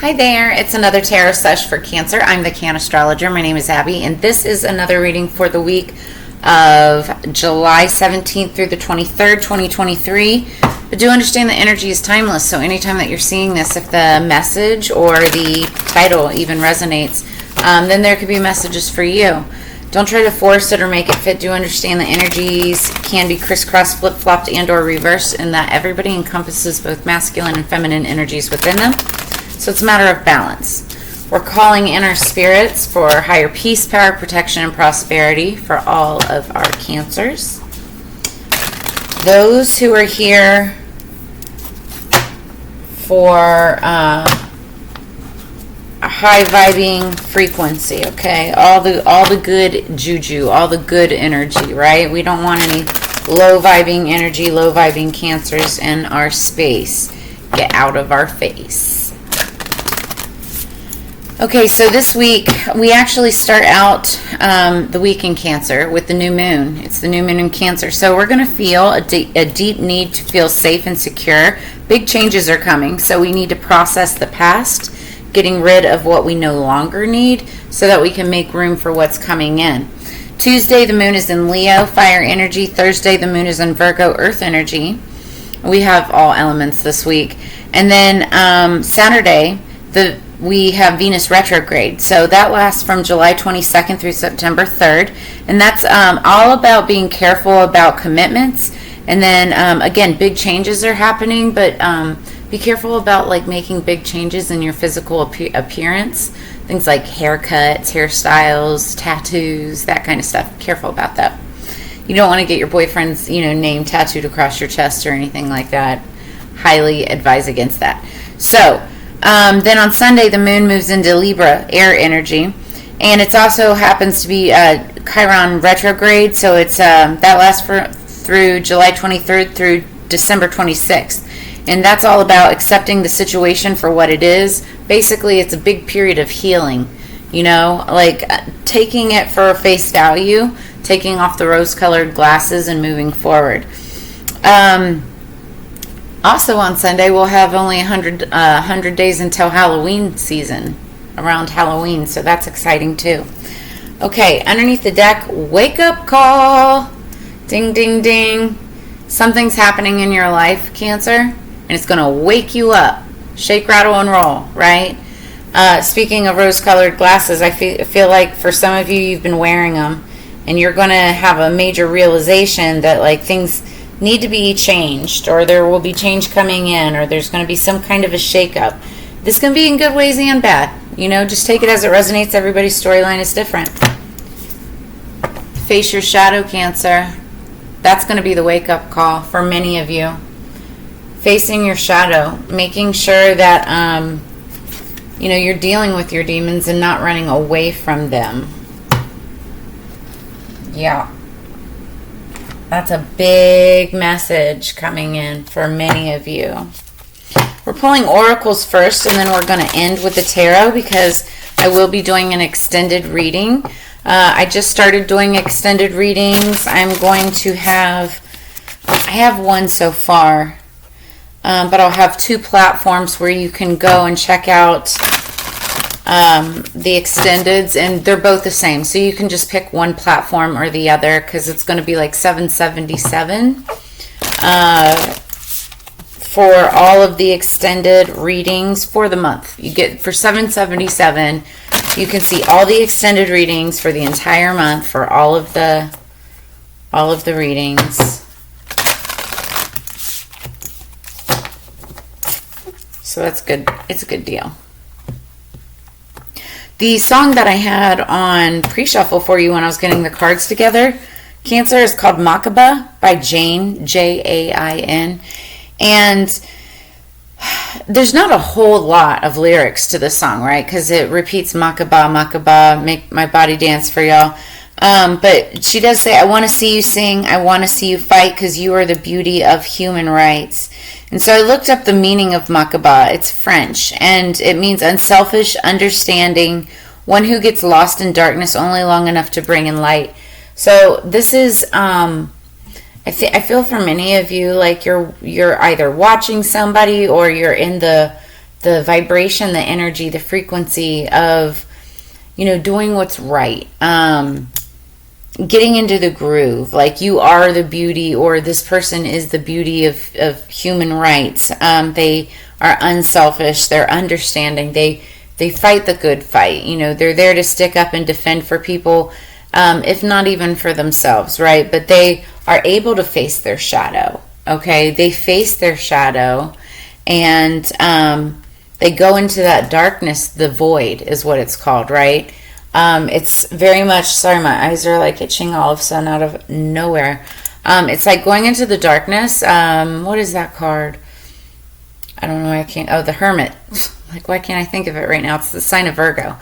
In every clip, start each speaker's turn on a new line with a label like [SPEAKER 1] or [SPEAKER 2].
[SPEAKER 1] Hi there, it's another tarot sesh for Cancer. I'm the Cannastrologer. My name is Abby, and this is another reading for the week of July 17th through the 23rd, 2023. But do understand the energy is timeless, so anytime that you're seeing this, if the message or the title even resonates, then there could be messages for you. Don't try to force it or make it fit. Do understand the energies can be crisscrossed, flip-flopped, and or reversed, and that everybody encompasses both masculine and feminine energies within them. So it's a matter of balance. We're calling in our spirits for higher peace, power, protection, and prosperity for all of our Cancers. Those who are here for a high vibing frequency, okay? All the good juju, all the good energy, right? We don't want any low vibing energy, low vibing Cancers in our space. Get out of our face. Okay, so this week we actually start out the week in Cancer with the new moon. It's the new moon in Cancer. So we're going to feel a deep need to feel safe and secure. Big changes are coming, so we need to process the past, getting rid of what we no longer need so that we can make room for what's coming in. Tuesday, the moon is in Leo, fire energy. Thursday, the moon is in Virgo, earth energy. We have all elements this week. And then Saturday, we have Venus retrograde. So that lasts from July 22nd through September 3rd. And that's all about being careful about commitments. And then, again, big changes are happening, but be careful about like making big changes in your physical appearance. Things like haircuts, hairstyles, tattoos, that kind of stuff. Careful about that. You don't want to get your boyfriend's, name tattooed across your chest or anything like that. Highly advise against that. So, then on Sunday, the moon moves into Libra, air energy, and it also happens to be Chiron retrograde, so it's that lasts through July 23rd through December 26th, and that's all about accepting the situation for what it is. Basically, it's a big period of healing, like taking it for face value, taking off the rose-colored glasses and moving forward. Also on Sunday, we'll have only 100 days until Halloween season, around Halloween, so that's exciting too. Okay, underneath the deck, wake up call. Ding, ding, ding. Something's happening in your life, Cancer, and it's going to wake you up. Shake, rattle, and roll, right? Speaking of rose-colored glasses, I feel like for some of you, you've been wearing them, and you're going to have a major realization that like things need to be changed, or there will be change coming in, or there's going to be some kind of a shakeup. This can be in good ways and bad. Just take it as it resonates. Everybody's storyline is different. Face your shadow, Cancer. That's going to be the wake-up call for many of you. Facing your shadow, making sure that you're dealing with your demons and not running away from them. Yeah. That's a big message coming in for many of you. We're pulling oracles first, and then we're going to end with the tarot because I will be doing an extended reading. I just started doing extended readings. I have one so far, but I'll have two platforms where you can go and check out the extendeds, and they're both the same, so you can just pick one platform or the other because it's going to be like $777 for all of the extended readings for the month. You get for $777 you can see all the extended readings for the entire month for all of the readings. So that's good. It's a good deal. The song that I had on pre-shuffle for you when I was getting the cards together, Cancer, is called Makaba by Jain, Jain. And there's not a whole lot of lyrics to this song, right? Because it repeats Makaba, Makaba, make my body dance for y'all. But she does say, I want to see you sing, I want to see you fight, because you are the beauty of human rights. And so I looked up the meaning of Makaba. It's French, and it means unselfish, understanding, one who gets lost in darkness only long enough to bring in light. So this is, I feel for many of you like you're either watching somebody or you're in the the vibration, the energy, the frequency of, doing what's right. Getting into the groove, like you are the beauty, or this person is the beauty of human rights. They are unselfish, they're understanding, they fight the good fight. They're there to stick up and defend for people, if not even for themselves, right? But they are able to face their shadow, okay? They face their shadow, and they go into that darkness, the void is what it's called, right? It's very much, sorry, my eyes are like itching all of a sudden out of nowhere. It's like going into the darkness. What is that card? I don't know. I can't. Oh, the Hermit. Like, why can't I think of it right now? It's the sign of Virgo.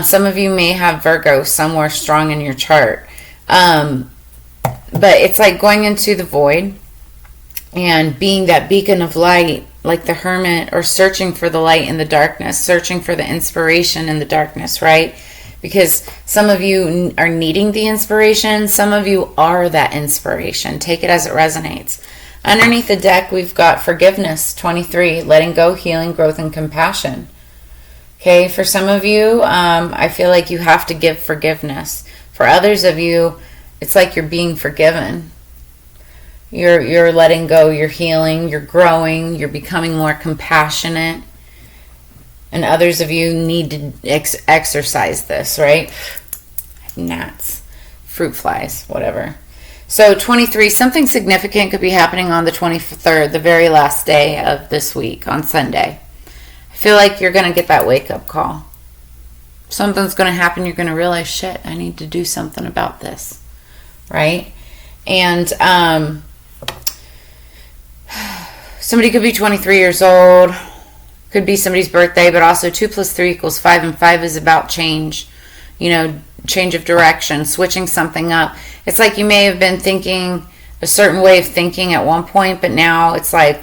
[SPEAKER 1] Some of you may have Virgo somewhere strong in your chart. But it's like going into the void and being that beacon of light, like the Hermit, or searching for the light in the darkness, searching for the inspiration in the darkness, right? Because some of you are needing the inspiration. Some of you are that inspiration. Take it as it resonates. Underneath the deck, we've got forgiveness, 23, letting go, healing, growth, and compassion. Okay, for some of you, I feel like you have to give forgiveness. For others of you, it's like you're being forgiven. You're letting go, you're healing, you're growing, you're becoming more compassionate. And others of you need to exercise this, right? Gnats, fruit flies, whatever. So 23, something significant could be happening on the 23rd, the very last day of this week, on Sunday. I feel like you're going to get that wake-up call. Something's going to happen. You're going to realize, shit, I need to do something about this, right? And somebody could be 23 years old. Could be somebody's birthday, but also 2 + 3 = 5, and 5 is about change, change of direction, switching something up. It's like you may have been thinking a certain way of thinking at one point, but now it's like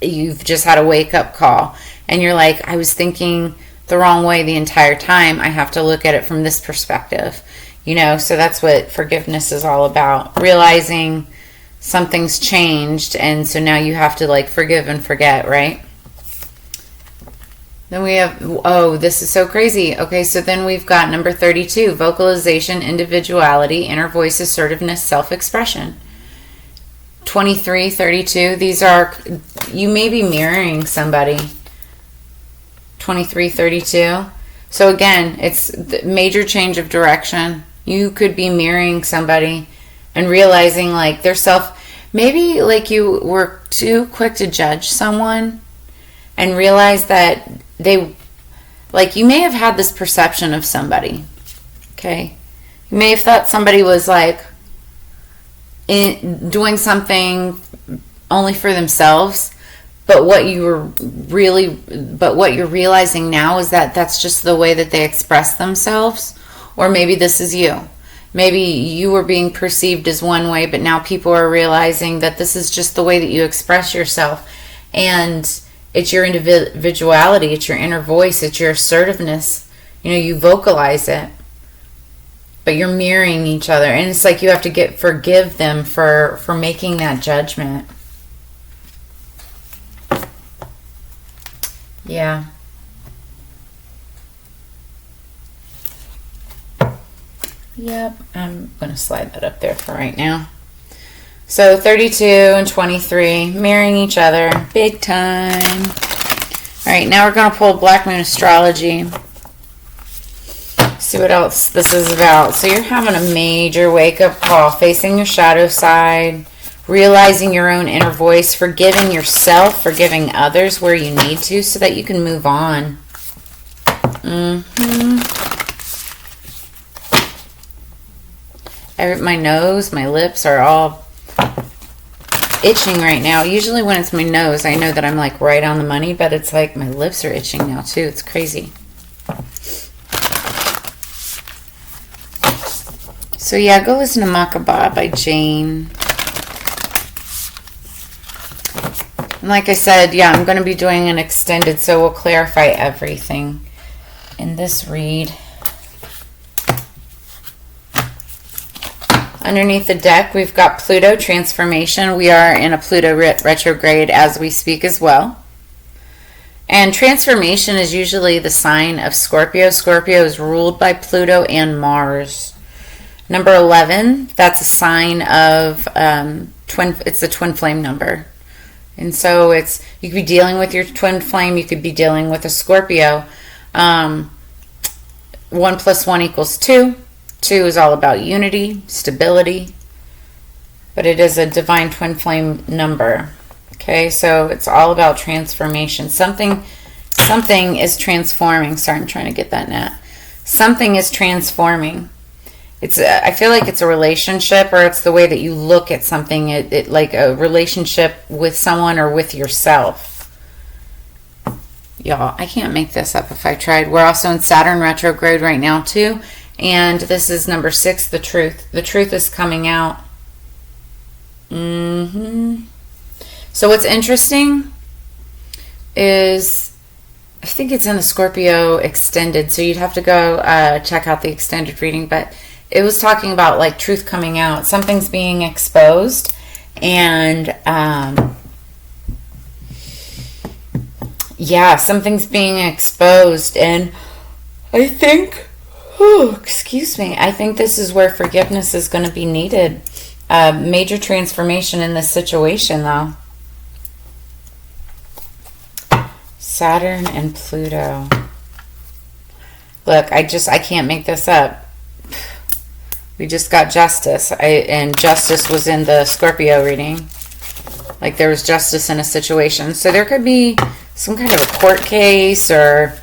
[SPEAKER 1] you've just had a wake-up call, and you're like, I was thinking the wrong way the entire time. I have to look at it from this perspective, so that's what forgiveness is all about, realizing something's changed, and so now you have to like forgive and forget, right? Then we have, oh, this is so crazy. Okay, so then we've got number 32, vocalization, individuality, inner voice, assertiveness, self-expression. 23, 32, these are, you may be mirroring somebody. 23, 32. So again, it's the major change of direction. You could be mirroring somebody and realizing like their self, maybe like you were too quick to judge someone and realize that they, like, you may have had this perception of somebody, okay? You may have thought somebody was like doing something only for themselves, but what you're realizing now is that that's just the way that they express themselves. Or maybe this is you. Maybe you were being perceived as one way, but now people are realizing that this is just the way that you express yourself. And it's your individuality, it's your inner voice, it's your assertiveness. You vocalize it, but you're mirroring each other. And it's like you have to forgive them for making that judgment. Yeah. Yep, I'm going to slide that up there for right now. So 32 and 23, mirroring each other, big time. All right, now we're going to pull Black Moon Astrology. See what else this is about. So you're having a major wake-up call, facing your shadow side, realizing your own inner voice, forgiving yourself, forgiving others where you need to so that you can move on. My nose, my lips are all itching right now. Usually when it's my nose, I know that I'm like right on the money, but it's like my lips are itching now too. It's crazy. So yeah, go listen to Makaba by Jane. And like I said, yeah, I'm going to be doing an extended, so we'll clarify everything in this read. Underneath the deck, we've got Pluto transformation. We are in a Pluto retrograde as we speak as well. And transformation is usually the sign of Scorpio. Scorpio is ruled by Pluto and Mars. Number 11, that's a sign of it's the twin flame number. And so you could be dealing with your twin flame, you could be dealing with a Scorpio. 1 + 1 = 2. 2 is all about unity, stability, but it is a divine twin flame number. Okay, so it's all about transformation. Something is transforming. Sorry, I'm trying to get that net. Something is transforming. I feel like it's a relationship, or it's the way that you look at something. It like a relationship with someone or with yourself. Y'all, I can't make this up if I tried. We're also in Saturn retrograde right now too, and this is number 6, the truth. The truth is coming out. So what's interesting is, I think it's in the Scorpio extended, so you'd have to go check out the extended reading, but it was talking about like truth coming out. Something's being exposed, and something's being exposed, and I think, I think this is where forgiveness is going to be needed. Major transformation in this situation, though. Saturn and Pluto. Look, I can't make this up. We just got justice, and justice was in the Scorpio reading. Like there was justice in a situation. So there could be some kind of a court case or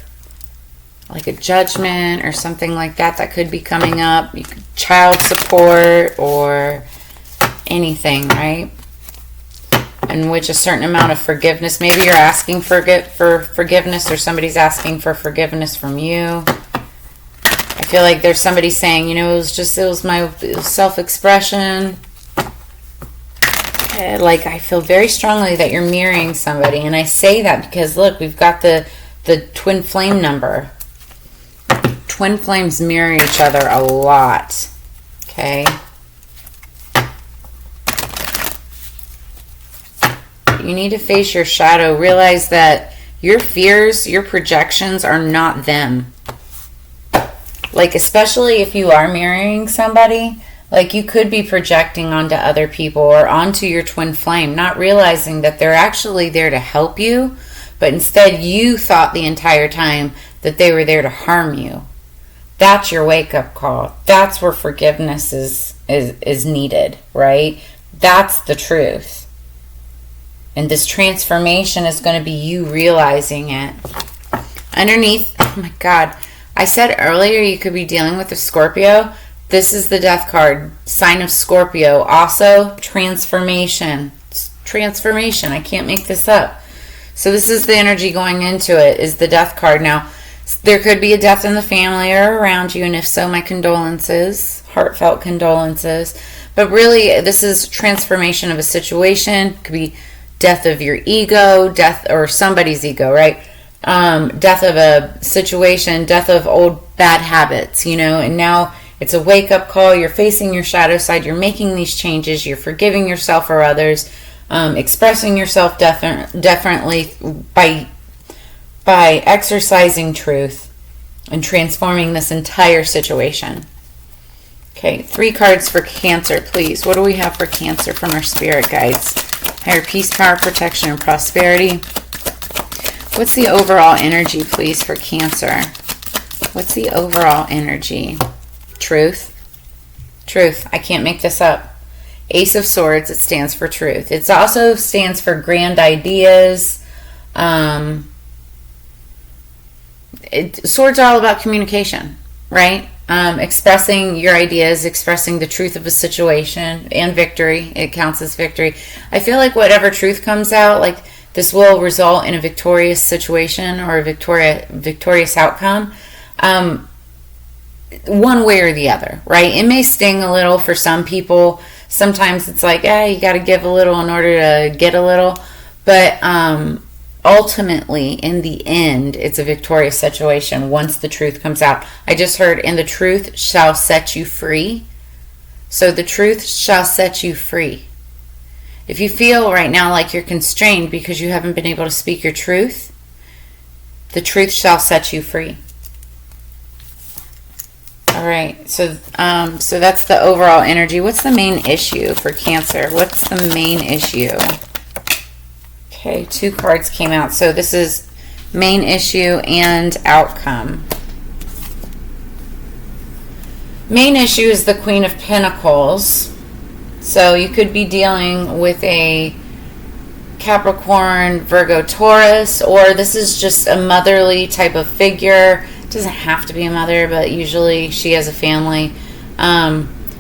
[SPEAKER 1] like a judgment or something like that could be coming up. Child support or anything, right? In which a certain amount of forgiveness, maybe you're asking for forgiveness, or somebody's asking for forgiveness from you. I feel like there's somebody saying, it was my self-expression. Like I feel very strongly that you're mirroring somebody, and I say that because look, we've got the twin flame number. Twin flames mirror each other a lot. Okay. You need to face your shadow. Realize that your fears, your projections are not them. Like, especially if you are marrying somebody, like you could be projecting onto other people or onto your twin flame, not realizing that they're actually there to help you, but instead you thought the entire time that they were there to harm you. That's your wake-up call. That's where forgiveness is needed, right? That's the truth. And this transformation is going to be you realizing it. Underneath, oh my God, I said earlier you could be dealing with a Scorpio. This is the death card, sign of Scorpio. Also, transformation. Transformation, I can't make this up. So this is the energy going into it, is the death card. Now, there could be a death in the family or around you, and if so, my condolences, heartfelt condolences. But really, this is transformation of a situation. It could be death of your ego, death or somebody's ego, right? Death of a situation, death of old bad habits, and now it's a wake-up call. You're facing your shadow side. You're making these changes. You're forgiving yourself or others, expressing yourself definitely by exercising truth and transforming this entire situation. Okay, 3 cards for Cancer, please. What do we have for Cancer from our spirit guides? Higher peace, power, protection, and prosperity. What's the overall energy, please, for Cancer? What's the overall energy? Truth. Truth. I can't make this up. Ace of Swords, it stands for truth. It also stands for grand ideas. Swords are all about communication, right? Expressing your ideas, expressing the truth of a situation, and victory. It counts as victory. I feel like whatever truth comes out, like this will result in a victorious situation or a victorious outcome, one way or the other, right? It may sting a little for some people. Sometimes it's like, you got to give a little in order to get a little. But ultimately, in the end, it's a victorious situation once the truth comes out. I just heard, and the truth shall set you free. So the truth shall set you free. If you feel right now like you're constrained because you haven't been able to speak your truth, The truth shall set you free. All right, so that's the overall energy. What's the main issue for Cancer? What's the main issue? Okay, 2 cards came out. So this is main issue and outcome. Main issue is the Queen of Pentacles. So you could be dealing with a Capricorn, Virgo, Taurus, or this is just a motherly type of figure. It doesn't have to be a mother, but usually she has a family.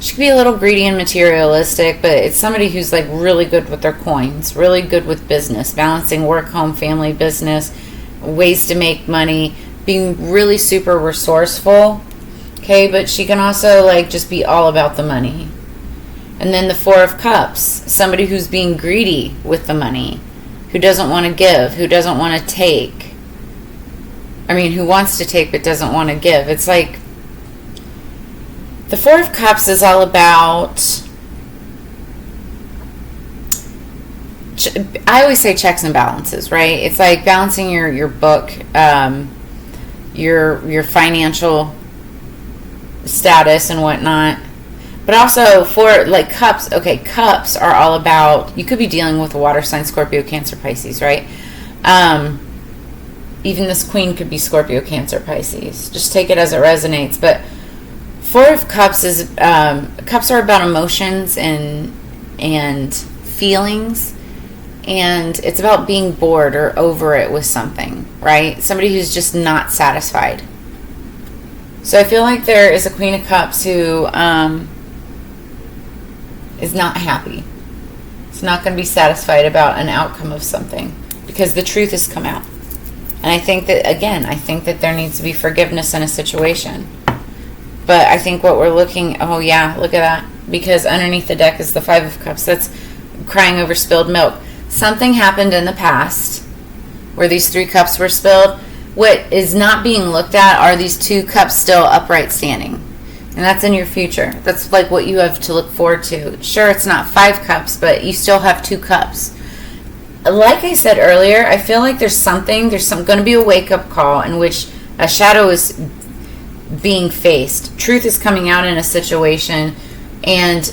[SPEAKER 1] She could be a little greedy and materialistic, but it's somebody who's like really good with their coins, really good with business, balancing work, home, family, business, ways to make money, being really super resourceful. Okay, but she can also like just be all about the money. And then the 4 of Cups, somebody who's being greedy with the money, who doesn't want to give, who doesn't want to take. I mean, who wants to take but doesn't want to give. It's like the 4 of Cups is all about, I always say checks and balances, right? It's like balancing your book, your financial status and whatnot. But also for like cups, okay, cups are all about, you could be dealing with a water sign, Scorpio, Cancer, Pisces, right? Even this queen could be Scorpio, Cancer, Pisces. Just take it as it resonates. But 4 of Cups is, cups are about emotions and feelings. And it's about being bored or over it with something, right? Somebody who's just not satisfied. So I feel like there is a Queen of Cups who is not happy. It's not going to be satisfied about an outcome of something because the truth has come out. And I think that, again, there needs to be forgiveness in a situation. But I think what we're looking, oh yeah, look at that. Because underneath the deck is the 5 of Cups. That's crying over spilled milk. Something happened in the past where these 3 cups were spilled. What is not being looked at are these 2 cups still upright standing. And that's in your future. That's like what you have to look forward to. Sure, it's not 5 cups, but you still have 2 cups. Like I said earlier, I feel like there's going to be a wake-up call in which a shadow is being faced. Truth is coming out in a situation. And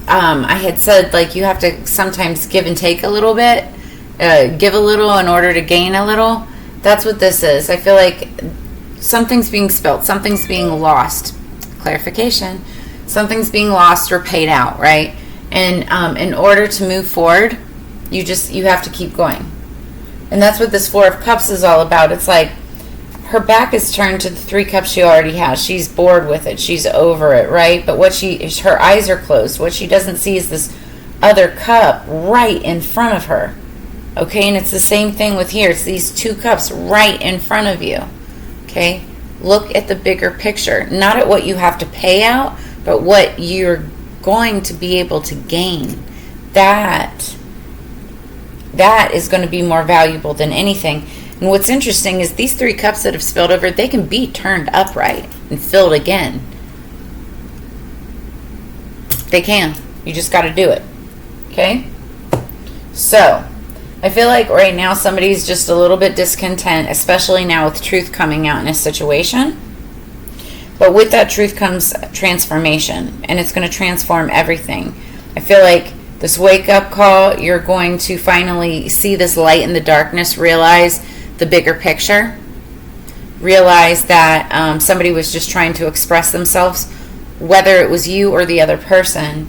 [SPEAKER 1] I had said, like, you have to sometimes give and take a little bit. Give a little in order to gain a little. That's what this is. I feel like something's being spilled. Something's being lost. Clarification. Something's being lost or paid out, right? And in order to move forward, you have to keep going. And that's what this 4 of Cups is all about. It's like her back is turned to the 3 cups she already has. She's bored with it. She's over it, right? But her eyes are closed. What she doesn't see is this other cup right in front of her. Okay, and it's the same thing with here. It's these 2 cups right in front of you. Okay, look at the bigger picture. Not at what you have to pay out, but what you're going to be able to gain. That is going to be more valuable than anything. And what's interesting is these 3 cups that have spilled over, they can be turned upright and filled again. They can. You just got to do it. Okay? So, I feel like right now somebody's just a little bit discontent, especially now with truth coming out in a situation. But with that truth comes transformation, and it's going to transform everything. I feel like this wake-up call, you're going to finally see this light in the darkness, realize the bigger picture, realize that somebody was just trying to express themselves, whether it was you or the other person.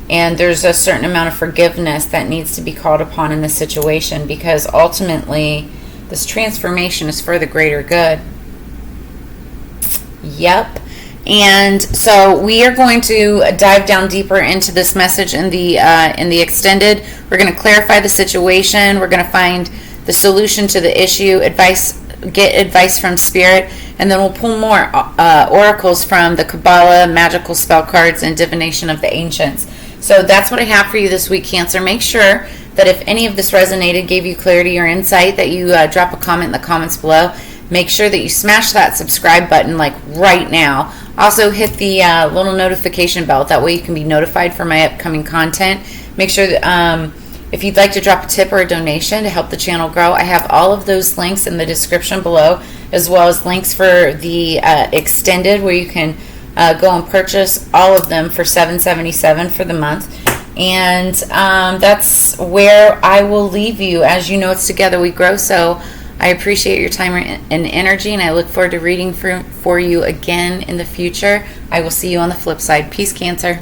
[SPEAKER 1] And there's a certain amount of forgiveness that needs to be called upon in this situation, because ultimately this transformation is for the greater good. Yep. And so we are going to dive down deeper into this message in the extended. We're going to clarify the situation. We're going to find the solution to the issue, get advice from Spirit, and then we'll pull more oracles from the Kabbalah, magical spell cards, and divination of the ancients. So that's what I have for you this week, Cancer. Make sure that if any of this resonated, gave you clarity or insight, that you drop a comment in the comments below. Make sure that you smash that subscribe button like right now. Also hit the little notification bell. That way you can be notified for my upcoming content. Make sure that If you'd like to drop a tip or a donation to help the channel grow, I have all of those links in the description below, as well as links for the extended, where you can go and purchase all of them for $7.77 for the month. And that's where I will leave you. As you know, it's together we grow. So I appreciate your time and energy, and I look forward to reading for you again in the future. I will see you on the flip side. Peace, Cancer.